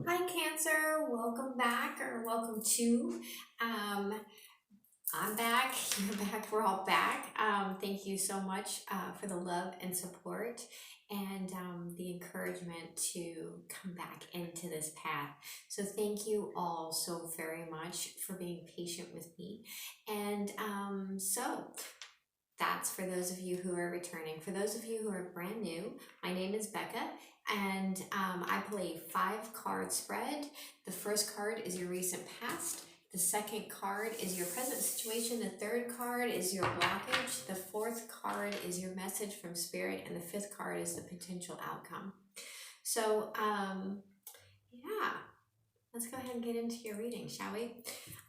Hi Cancer, welcome back or welcome to. I'm back, you're back, we're all back. Thank you so much for the love and support and the encouragement to come back into this path. So thank you all so very much for being patient with me. And so that's for those of you who are returning. For those of you who are brand new, my name is Becca, and I play 5-card spread. The first card is your recent past. The second card is your present situation. The third card is your blockage. The fourth card is your message from spirit, and the fifth card is the potential outcome. So, yeah. Let's go ahead and get into your reading, shall we?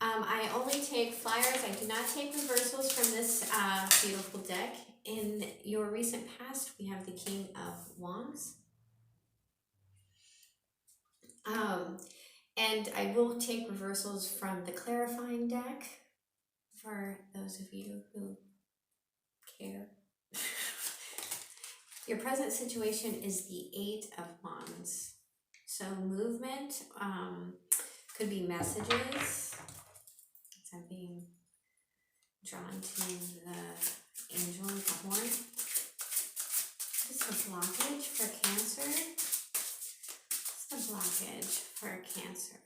I only take flyers. I do not take reversals from this beautiful deck. In your recent past, we have the King of Wands. And I will take reversals from the clarifying deck for those of you who care. Your present situation is the 8 of Wands. So movement could be messages. So I'm being drawn to the angel of the horn. Just a blockage for Cancer. Just a blockage for Cancer.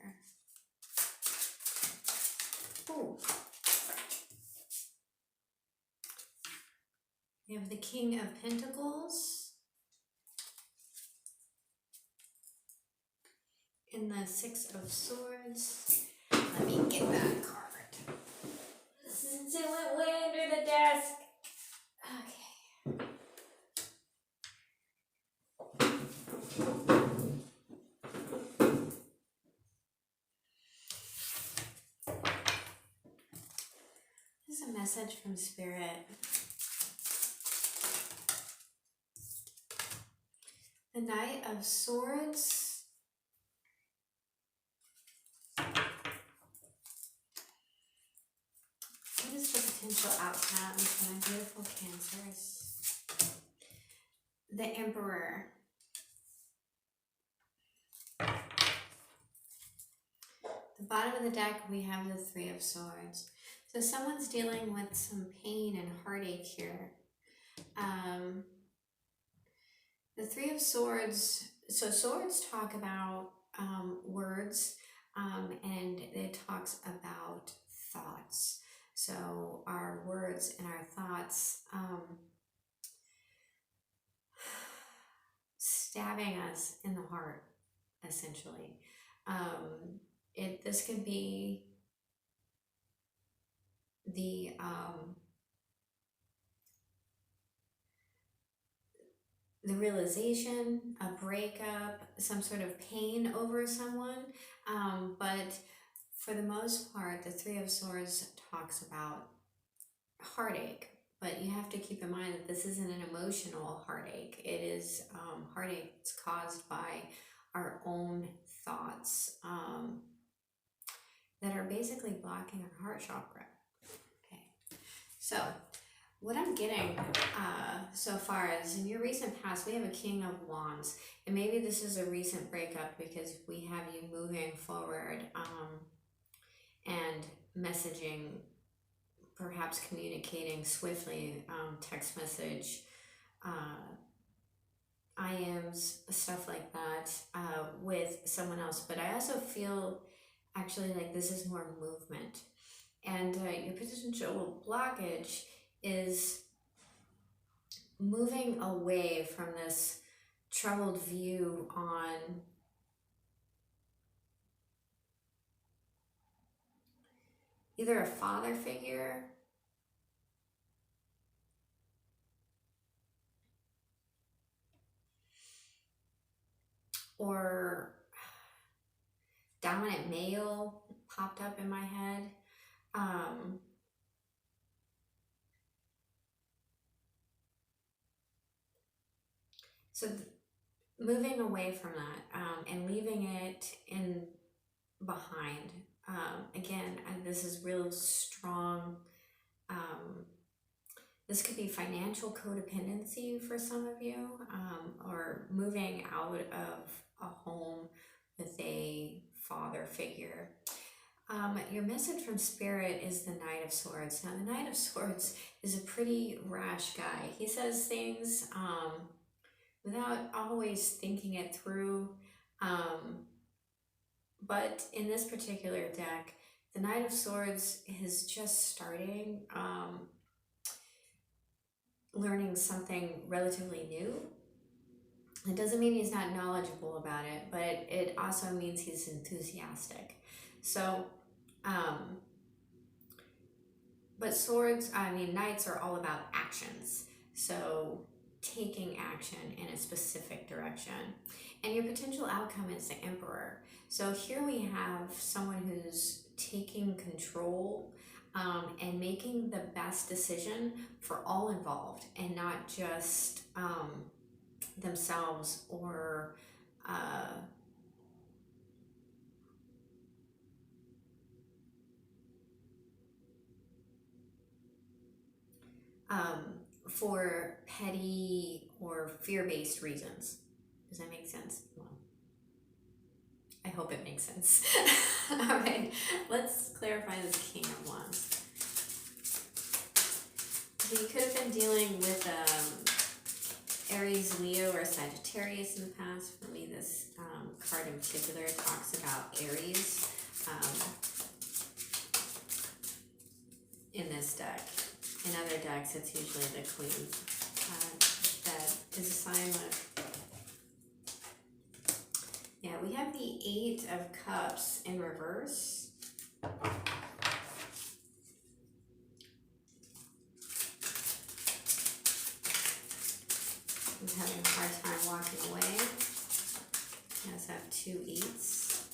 Ooh. We have the King of Pentacles. And the 6 of Swords. Let me get that card. Since it went way under the desk. Okay. This is a message from Spirit. The Knight of Swords. What is the potential outcome for my beautiful Cancers? The Emperor. The bottom of the deck, we have the 3 of Swords. So someone's dealing with some pain and heartache here. The 3 of Swords, so swords talk about words, and it talks about thoughts. So our words and our thoughts stabbing us in the heart, essentially. This could be the realization, a breakup, some sort of pain over someone, but for the most part, the 3 of Swords talks about heartache, but you have to keep in mind that this isn't an emotional heartache. It is heartache that's caused by our own thoughts that are basically blocking our heart chakra. Okay, so what I'm getting so far is in your recent past, we have a King of Wands, and maybe this is a recent breakup because we have you moving forward and messaging, perhaps communicating swiftly, text message, IMs, stuff like that with someone else. But I also feel actually like this is more movement. And your potential blockage is moving away from this troubled view on either a father figure or dominant male popped up in my head. So moving away from that and leaving it in behind. Again, this is real strong. This could be financial codependency for some of you, or moving out of a home with a figure. Your message from Spirit is the Knight of Swords. Now, the Knight of Swords is a pretty rash guy. He says things without always thinking it through. But in this particular deck, the Knight of Swords is just starting, learning something relatively new. It doesn't mean he's not knowledgeable about it, but it also means he's enthusiastic. So, but swords, I mean, knights are all about actions. So taking action in a specific direction. And your potential outcome is the Emperor. So here we have someone who's taking control and making the best decision for all involved and not just themselves or for petty or fear-based reasons. Does that make sense? Well, I hope it makes sense. All right, let's clarify this King of Wands. So you could have been dealing with Aries, Leo, or Sagittarius in the past. For me, this card in particular talks about Aries in this deck. In other decks, it's usually the Queen that is a sign of. Yeah, we have the Eight of Cups in reverse. I'm having a hard time walking away. I also have two eights.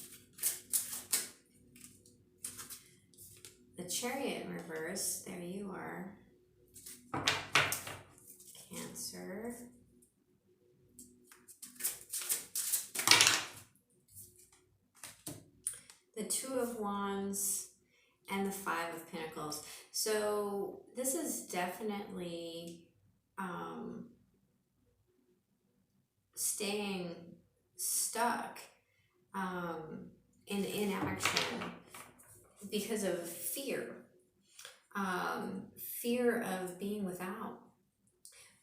The Chariot in reverse, there you are. Cancer. The Two of Wands and the Five of Pentacles. So this is definitely staying stuck in inaction because of fear. Fear of being without.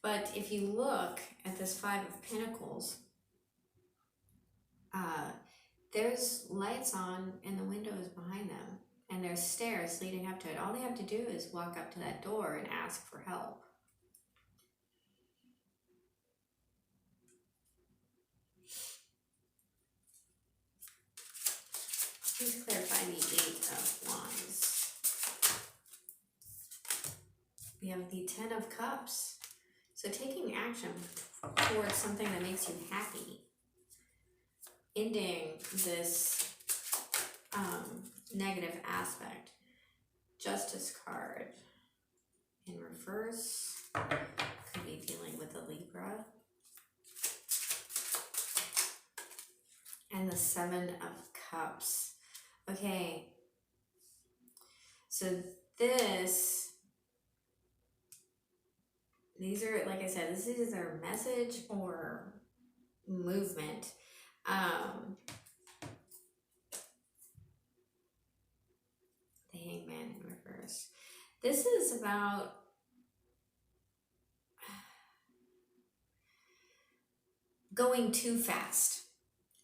But if you look at this Five of Pentacles, there's lights on and the window is behind them. And there's stairs leading up to it. All they have to do is walk up to that door and ask for help. Please clarify the Eight of Wands. We have the Ten of Cups. So taking action towards something that makes you happy. Ending this negative aspect. Justice card in reverse. Could be dealing with a Libra. And the Seven of Cups. Okay. So these are, like I said, this is either message or movement. The Hangman in reverse. This is about going too fast.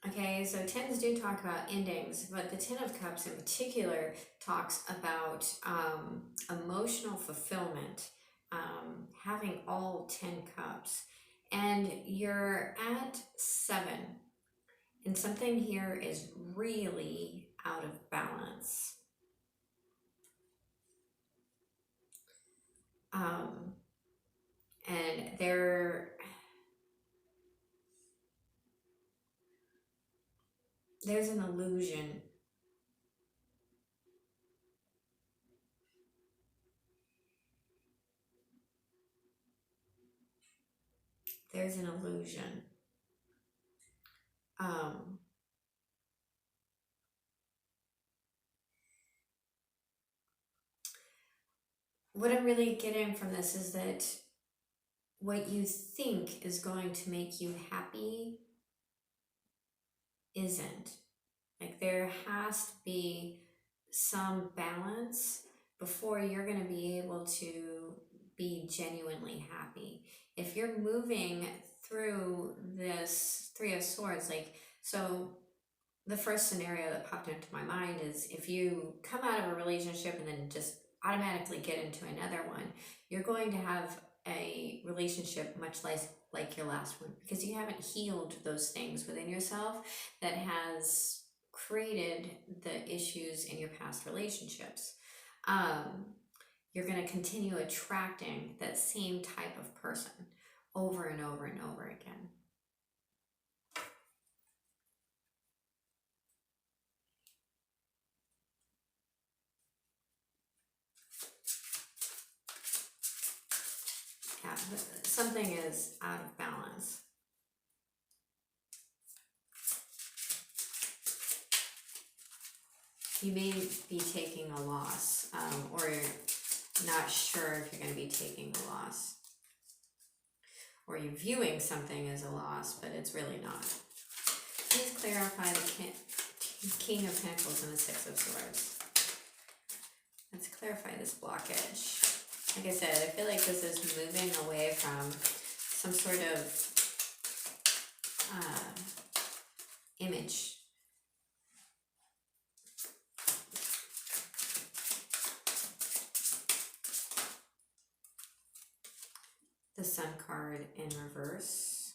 Okay, so tens do talk about endings, but the Ten of Cups in particular talks about emotional fulfillment, having all 10 cups. And you're at 7, and something here is really out of balance. And there's an illusion. There's an illusion. What I'm really getting from this is that what you think is going to make you happy isn't. Like there has to be some balance before you're going to be able to be genuinely happy. If you're moving through this Three of Swords, like, so the first scenario that popped into my mind is if you come out of a relationship and then just automatically get into another one, you're going to have a relationship much like your last one, because you haven't healed those things within yourself that has created the issues in your past relationships. You're going to continue attracting that same type of person over and over and over again. Yeah, something is out of balance. You may be taking a loss, or you're not sure if you're going to be taking a loss. Or you're viewing something as a loss, but it's really not. Please clarify the King of Pentacles and the Six of Swords. Let's clarify this blockage. Like I said, I feel like this is moving away from some sort of image. The Sun card in reverse.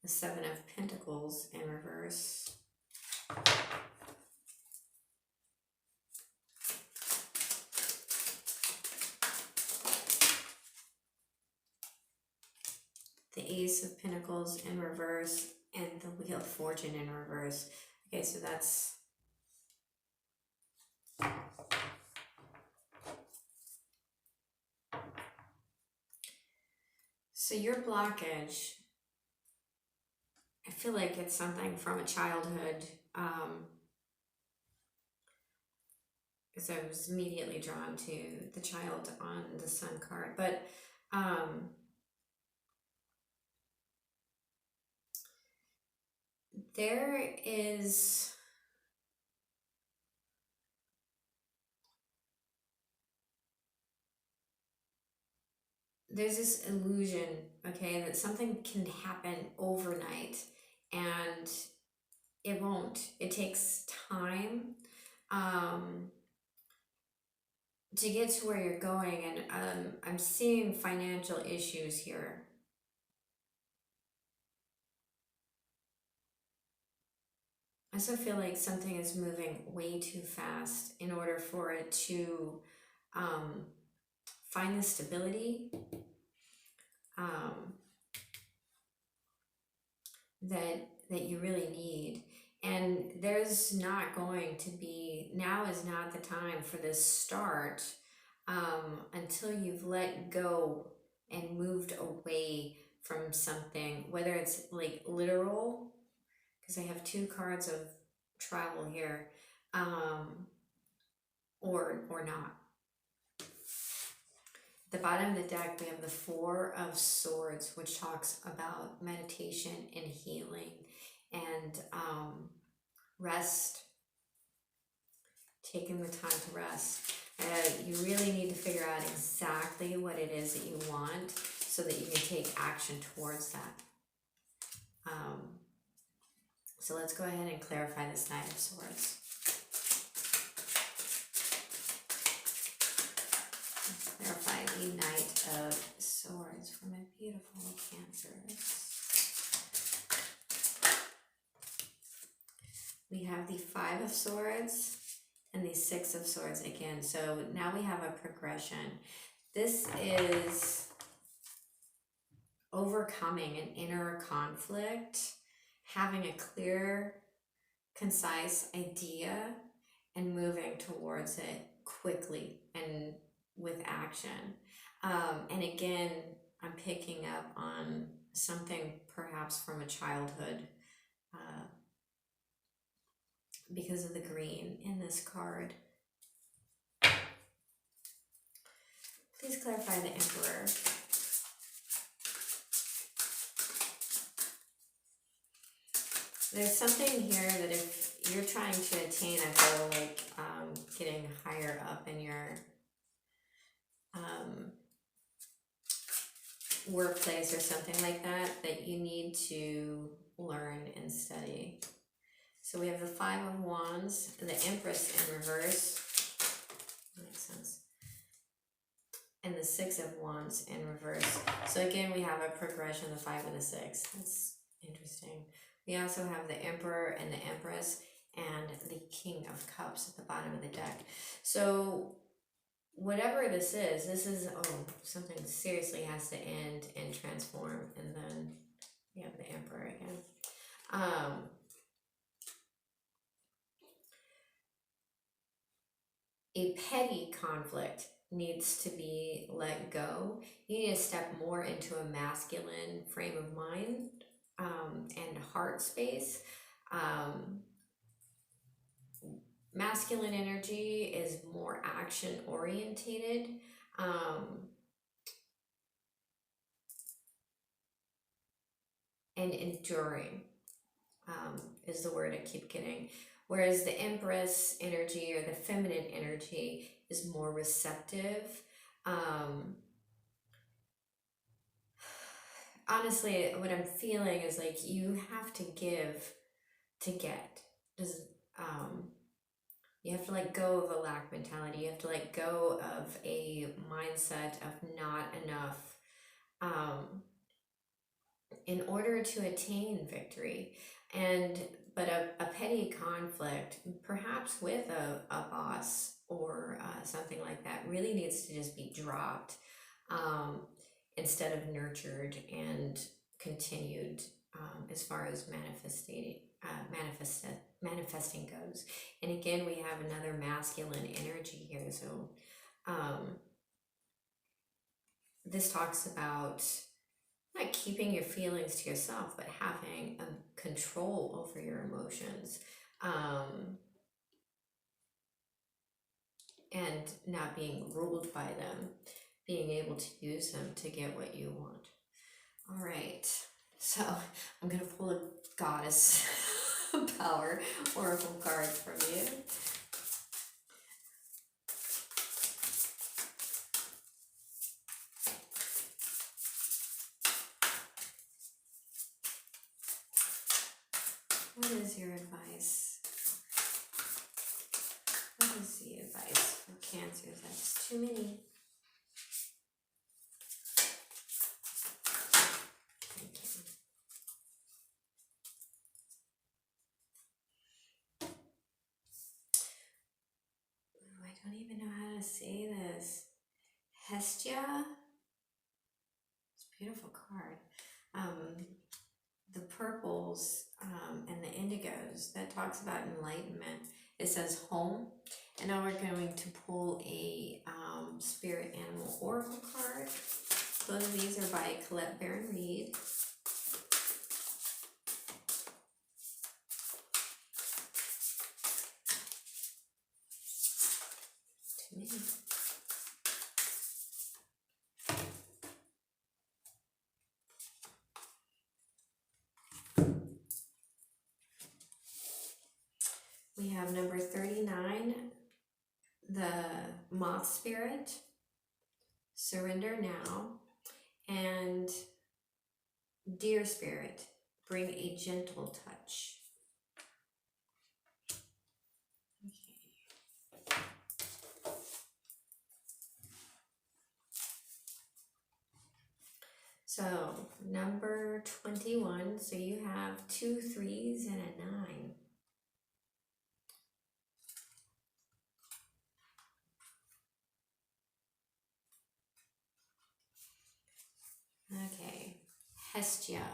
The Seven of Pentacles in reverse. The Ace of Pentacles in reverse and the Wheel of Fortune in reverse. Okay, so that's so your blockage, I feel like it's something from a childhood, because I was immediately drawn to the child on the Sun card, but there is there's this illusion, okay, that something can happen overnight, and it won't. It takes time to get to where you're going, and I'm seeing financial issues here. I also feel like something is moving way too fast in order for it to find the stability that you really need. And there's not going to be, now is not the time for this start until you've let go and moved away from something, whether it's like literal, because I have two cards of travel here, or not. At the bottom of the deck, we have the Four of Swords, which talks about meditation and healing and rest, taking the time to rest. You really need to figure out exactly what it is that you want so that you can take action towards that. So let's go ahead and clarify this Knight of Swords. Let's clarify the Knight of Swords for my beautiful Cancers. We have the Five of Swords and the Six of Swords again. So now we have a progression. This is overcoming an inner conflict, having a clear, concise idea, and moving towards it quickly and with action. And again, I'm picking up on something perhaps from a childhood, because of the green in this card. Please clarify the Emperor. There's something here that if you're trying to attain, I feel like getting higher up in your um, workplace or something like that, that you need to learn and study. So we have the Five of Wands, and the Empress in reverse. Makes sense. And the Six of Wands in reverse. So again, we have a progression, the 5 and the 6. That's interesting. We also have the Emperor and the Empress and the King of Cups at the bottom of the deck. So whatever this is, something seriously has to end and transform. And then we have the Emperor again. A petty conflict needs to be let go. You need to step more into a masculine frame of mind and heart space. Masculine energy is more action orientated. And enduring is the word I keep getting. Whereas the Empress energy or the feminine energy is more receptive. Honestly, what I'm feeling is like you have to give to get. You have to let go of a lack mentality. You have to let go of a mindset of not enough in order to attain victory. But a petty conflict, perhaps with a boss or something like that, really needs to just be dropped instead of nurtured and continued as far as manifesting goes. And again, we have another masculine energy here. So this talks about not keeping your feelings to yourself, but having control over your emotions, and not being ruled by them, being able to use them to get what you want. All right, so I'm going to pull a goddess power oracle card from you. What is your advice? What is the advice for Cancers? That's too many. Thank you. Oh, I don't even know how to say this. Hestia. It's a beautiful card. The purples and the indigos, that talks about enlightenment. It says home. And now we're going to pull a spirit animal oracle card. Both of these are by Colette Baron Reed. To me. We have number 39, the moth spirit, surrender now, and deer spirit, bring a gentle touch. Okay. So number 21, so you have 2 3s and a 9. Okay, Hestia.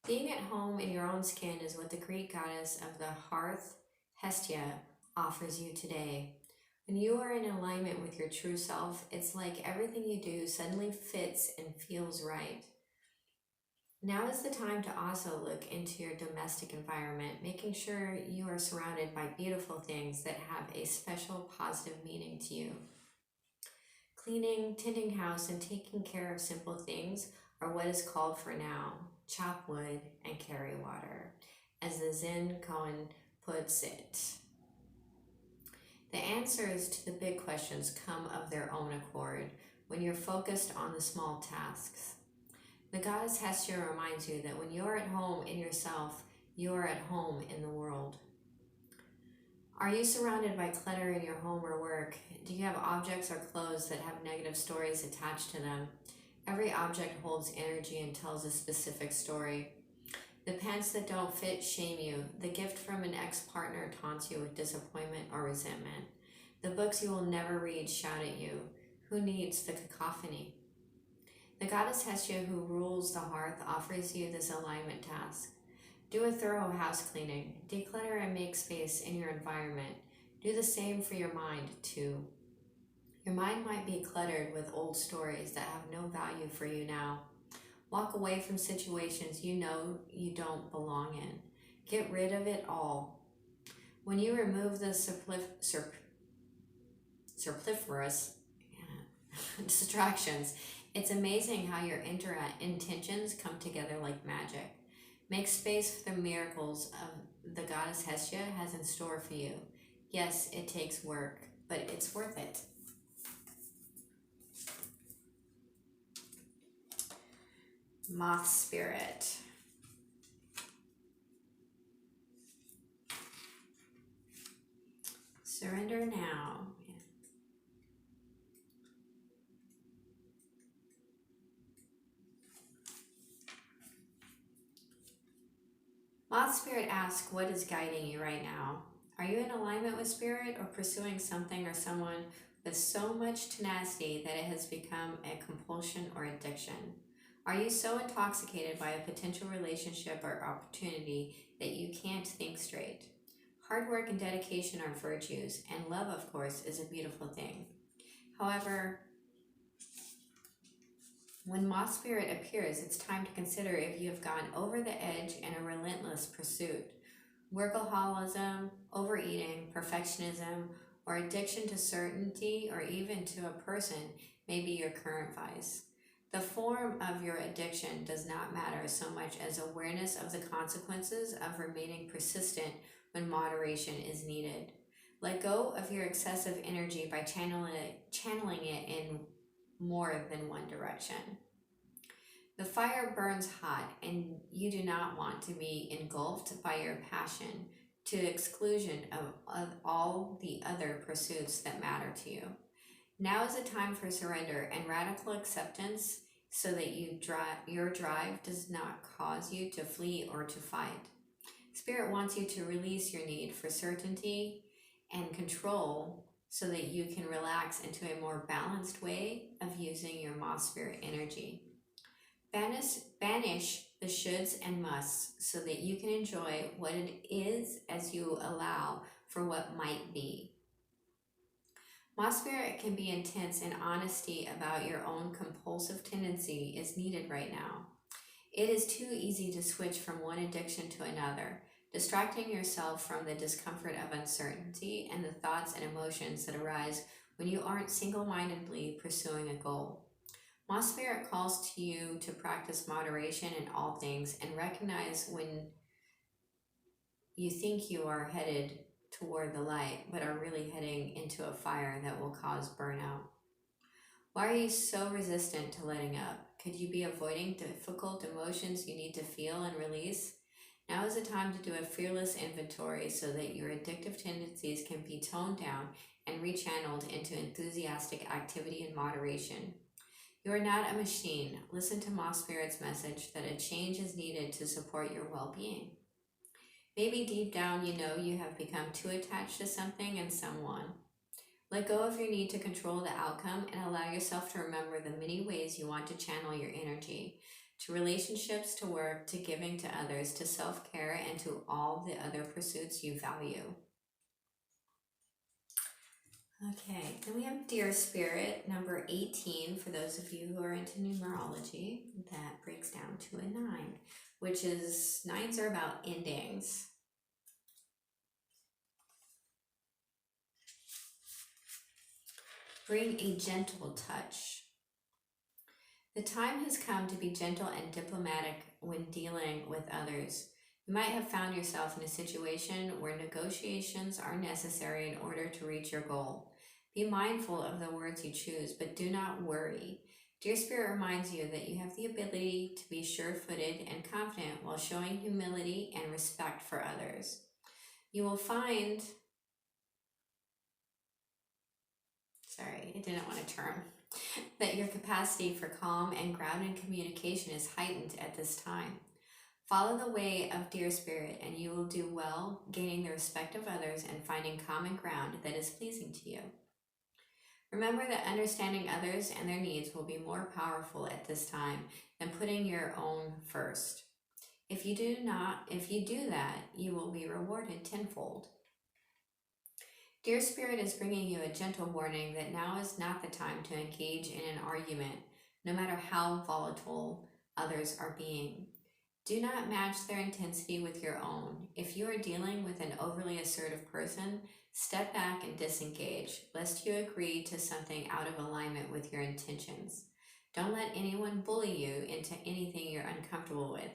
Being at home in your own skin is what the Greek goddess of the hearth, Hestia, offers you today. When you are in alignment with your true self, it's like everything you do suddenly fits and feels right. Now is the time to also look into your domestic environment, making sure you are surrounded by beautiful things that have a special positive meaning to you. Cleaning, tending house, and taking care of simple things are what is called for now. Chop wood and carry water. as the Zen koan puts it. The answers to the big questions come of their own accord when you're focused on the small tasks. The goddess Hestia reminds you that when you're at home in yourself, you're at home in the world. Are you surrounded by clutter in your home or work? Do you have objects or clothes that have negative stories attached to them? Every object holds energy and tells a specific story. The pants that don't fit shame you. The gift from an ex-partner taunts you with disappointment or resentment. The books you will never read shout at you. Who needs the cacophony? The goddess Hestia, who rules the hearth, offers you this alignment task. Do a thorough house cleaning. Declutter and make space in your environment. Do the same for your mind, too. Your mind might be cluttered with old stories that have no value for you now. Walk away from situations you know you don't belong in. Get rid of it all. When you remove the superfluous distractions, it's amazing how your intentions come together like magic. Make space for the miracles of the goddess Hestia has in store for you. Yes, it takes work, but it's worth it. Moth spirit. Surrender now. Moth spirit asks, what is guiding you right now? Are you in alignment with spirit or pursuing something or someone with so much tenacity that it has become a compulsion or addiction? Are you so intoxicated by a potential relationship or opportunity that you can't think straight? Hard work and dedication are virtues, and love, of course, is a beautiful thing. However, when moth spirit appears, it's time to consider if you have gone over the edge in a relentless pursuit. Workaholism, overeating, perfectionism, or addiction to certainty or even to a person may be your current vice. The form of your addiction does not matter so much as awareness of the consequences of remaining persistent when moderation is needed. Let go of your excessive energy by channeling it in more than one direction. The fire burns hot, and you do not want to be engulfed by your passion to the exclusion of all the other pursuits that matter to you. Now is a time for surrender and radical acceptance so that your drive does not cause you to flee or to fight. Spirit wants you to release your need for certainty and control so that you can relax into a more balanced way of using your moth spirit energy. Banish the shoulds and musts so that you can enjoy what it is as you allow for what might be. Moth spirit can be intense, and honesty about your own compulsive tendency is needed right now. It is too easy to switch from one addiction to another, distracting yourself from the discomfort of uncertainty and the thoughts and emotions that arise when you aren't single-mindedly pursuing a goal. Moth spirit calls to you to practice moderation in all things and recognize when you think you are headed toward the light, but are really heading into a fire that will cause burnout. Why are you so resistant to letting up? Could you be avoiding difficult emotions you need to feel and release? Now is the time to do a fearless inventory so that your addictive tendencies can be toned down and rechanneled into enthusiastic activity and moderation. You are not a machine. Listen to Moth Spirit's message that a change is needed to support your well-being. Maybe deep down you know you have become too attached to something and someone. Let go of your need to control the outcome and allow yourself to remember the many ways you want to channel your energy, to relationships, to work, to giving to others, to self-care, and to all the other pursuits you value. Okay, then we have Dear Spirit, number 18, for those of you who are into numerology. That breaks down to a 9, which is, 9s are about endings. Bring a gentle touch. The time has come to be gentle and diplomatic when dealing with others. You might have found yourself in a situation where negotiations are necessary in order to reach your goal. Be mindful of the words you choose, but do not worry. Dear Spirit reminds you that you have the ability to be sure footed and confident while showing humility and respect for others. You will find, sorry, it didn't want to turn, that your capacity for calm and grounded communication is heightened at this time. Follow the way of Dear Spirit, and you will do well, gaining the respect of others and finding common ground that is pleasing to you. Remember that understanding others and their needs will be more powerful at this time than putting your own first. If you do that, you will be rewarded tenfold. Dear Spirit is bringing you a gentle warning that now is not the time to engage in an argument, no matter how volatile others are being. Do not match their intensity with your own. If you are dealing with an overly assertive person, step back and disengage, lest you agree to something out of alignment with your intentions. Don't let anyone bully you into anything you're uncomfortable with.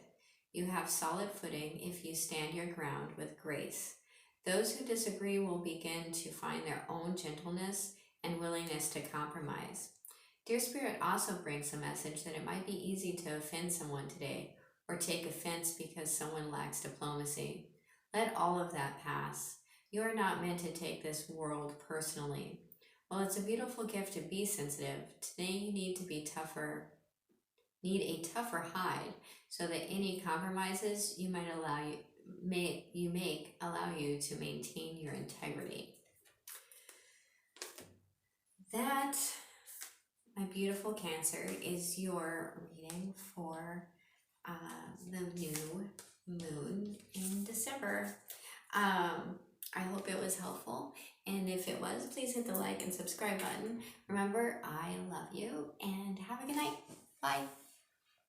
You have solid footing if you stand your ground with grace. Those who disagree will begin to find their own gentleness and willingness to compromise. Dear Spirit also brings a message that it might be easy to offend someone today, or take offense because someone lacks diplomacy. Let all of that pass. You are not meant to take this world personally. While it's a beautiful gift to be sensitive, today you need a tougher hide so that any compromises you make allow you to maintain your integrity. That, my beautiful Cancer, is your reading for the new moon in December. I hope it was helpful, and if it was, please hit the like and subscribe button. Remember, I love you, and have a good night. Bye.